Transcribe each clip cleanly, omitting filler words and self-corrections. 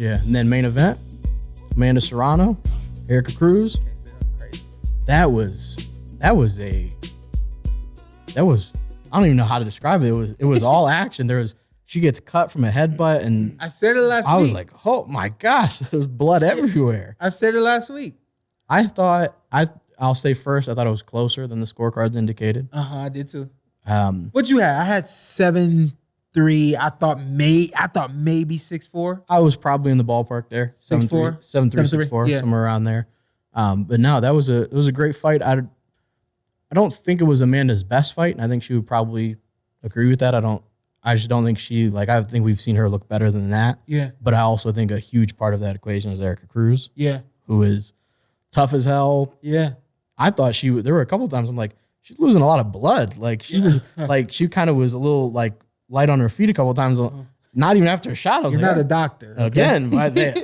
Yeah, and then main event, Amanda Serrano, Erika Cruz. That was I don't even know how to describe it. It was all action. She gets cut from a headbutt, and I said it last week. I was like, oh my gosh, there was blood everywhere. I said it last week. I'll say first, I thought it was closer than the scorecards indicated. I did too. What you had? I had 7-3. I thought maybe 6-4. I was probably in the ballpark there. 6-4, 7-3, 6-4, yeah. somewhere around there. But no, it was a great fight. I don't think it was Amanda's best fight, and I think she would probably agree with that. I just don't think I think we've seen her look better than that. Yeah. But I also think a huge part of that equation is Erika Cruz. Yeah. Who is tough as hell. Yeah. I thought there were a couple of times I'm like, she's losing a lot of blood. Like she was like, she kind of was a little like light on her feet a couple of times. Not even after a shot. I was You're like, not a doctor. Again,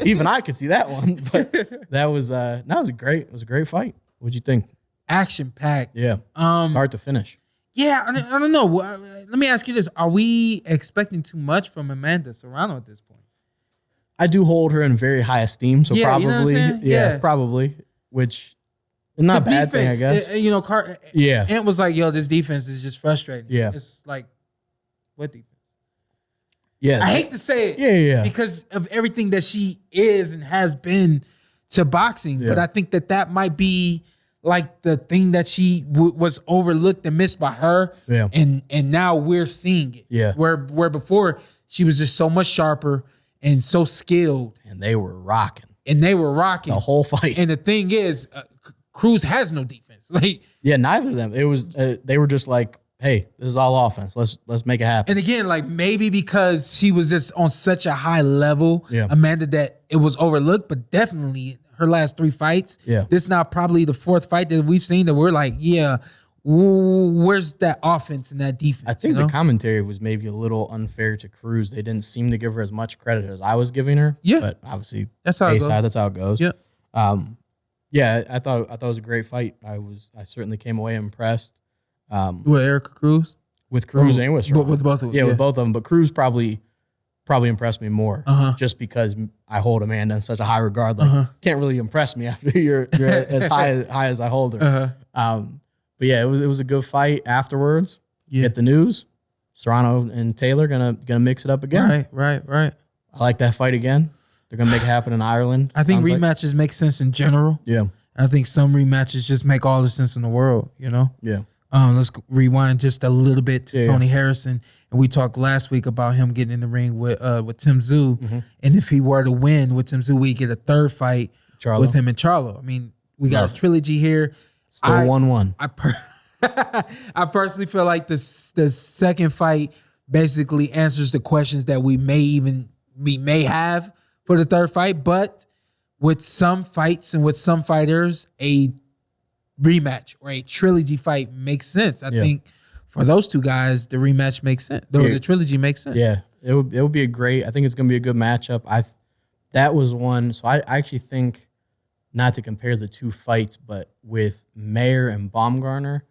even I could see that one. But that was a great fight. What'd you think? Action packed. Yeah. Start to finish. Yeah, I don't know. Let me ask you this: are we expecting too much from Amanda Serrano at this point? I do hold her in very high esteem, so probably, you know what I'm saying? Yeah, probably. Which is not a bad defense, thing, I guess. Ant was like, "Yo, this defense is just frustrating." Yeah, it's like, what defense? Yeah, I hate to say it. Yeah, because of everything that she is and has been to boxing, but I think that might be like the thing that she was overlooked and missed by her. Yeah. And now we're seeing it. Yeah. Where before she was just so much sharper and so skilled. And they were rocking. The whole fight. And the thing is, Cruz has no defense. Neither of them. It was they were just like, hey, this is all offense. Let's make it happen. And again, like maybe because she was just on such a high level, Amanda, that it was overlooked, but definitely her last 3 fights. Yeah. This is now probably the 4th fight that we've seen that we're like, where's that offense and that defense? I think the commentary was maybe a little unfair to Cruz. They didn't seem to give her as much credit as I was giving her. Yeah. But obviously that's how it goes. That's how it goes. Yeah. I thought it was a great fight. I certainly came away impressed. With Erika Cruz? With Cruz and with Serrano. With both of them. Yeah, with both of them. But Cruz probably impressed me more just because I hold Amanda in such a high regard. Like, can't really impress me after you're as high as I hold her. But yeah, it was a good fight afterwards. Yeah. Get the news. Serrano and Taylor gonna mix it up again. Right. I like that fight again. They're gonna make it happen in Ireland. I think rematches make sense in general. Yeah. I think some rematches just make all the sense in the world, Yeah. Let's rewind just a little bit to Tony Harrison. And we talked last week about him getting in the ring with Tim Tszyu. Mm-hmm. And if he were to win with Tim Tszyu, we get a 3rd fight with him and Charlo. I mean, we got a trilogy here. Still 1-1. I personally feel like the second fight basically answers the questions that we may have for the 3rd fight. But with some fights and with some fighters, a rematch or a trilogy fight makes sense. I think for those 2 guys, the rematch makes sense. The trilogy makes sense. Yeah, it would be I think it's going to be a good matchup. That was one. So I actually think, not to compare the 2 fights, but with Mayer and Baumgartner,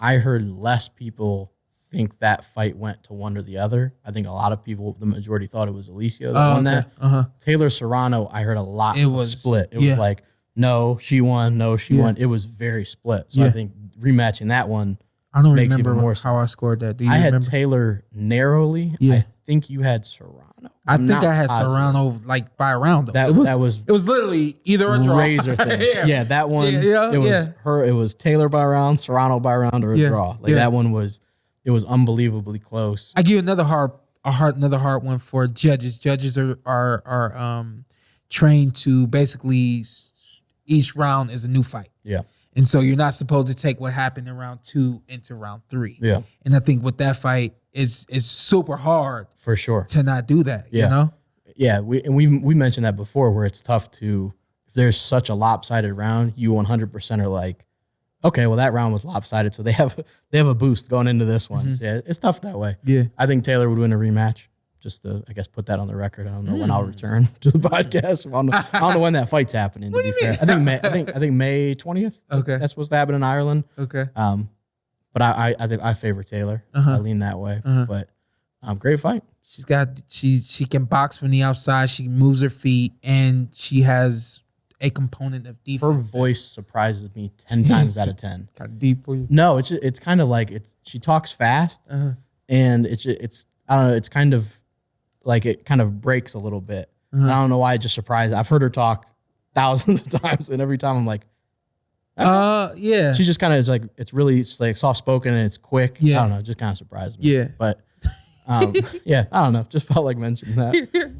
I heard less people think that fight went to one or the other. I think a lot of people, the majority, thought it was Alicia that won that. Taylor Serrano, I heard a lot split. It was like, no, she won. No, she won. It was very split. So I think rematching that one I don't makes remember even more how I scored that. Do you remember? Had Taylor narrowly. Yeah. I think you had Serrano. I think I had Serrano like by a round though. It was literally either a draw. Razor thing. Yeah, that one. It was Taylor by a round, Serrano by a round, or a draw. Like that one was unbelievably close. I give you another hard one for judges. Judges are trained to basically each round is a new fight. Yeah. And so you're not supposed to take what happened in round 2 into round 3. Yeah. And I think with that fight is super hard for sure to not do that. Yeah. You know? Yeah. We mentioned that before, where it's tough to, if there's such a lopsided round, you 100% are like, okay, well that round was lopsided, so they have a boost going into this one. Mm-hmm. So yeah, it's tough that way. Yeah. I think Taylor would win a rematch. Just to, I guess, put that on the record. I don't know when I'll return to the podcast. I don't know when that fight's happening. To be fair, I think May 20th. Okay, that's supposed to happen in Ireland. Okay. But I think I favor Taylor. I lean that way. But Great fight. She can box from the outside. She moves her feet, and she has a component of defense. Her voice surprises me 10 times out of 10. Kind of deep for you. No, it's kind of like she talks fast, and it's I don't know. It's kind of like it kind of breaks a little bit. I don't know why it just surprised. I've heard her talk thousands of times, and every time I'm like, yeah. She just kind of is like, it's really like soft spoken and it's quick. Yeah. I don't know. It just kind of surprised me. Yeah. But yeah, I don't know. Just felt like mentioning that.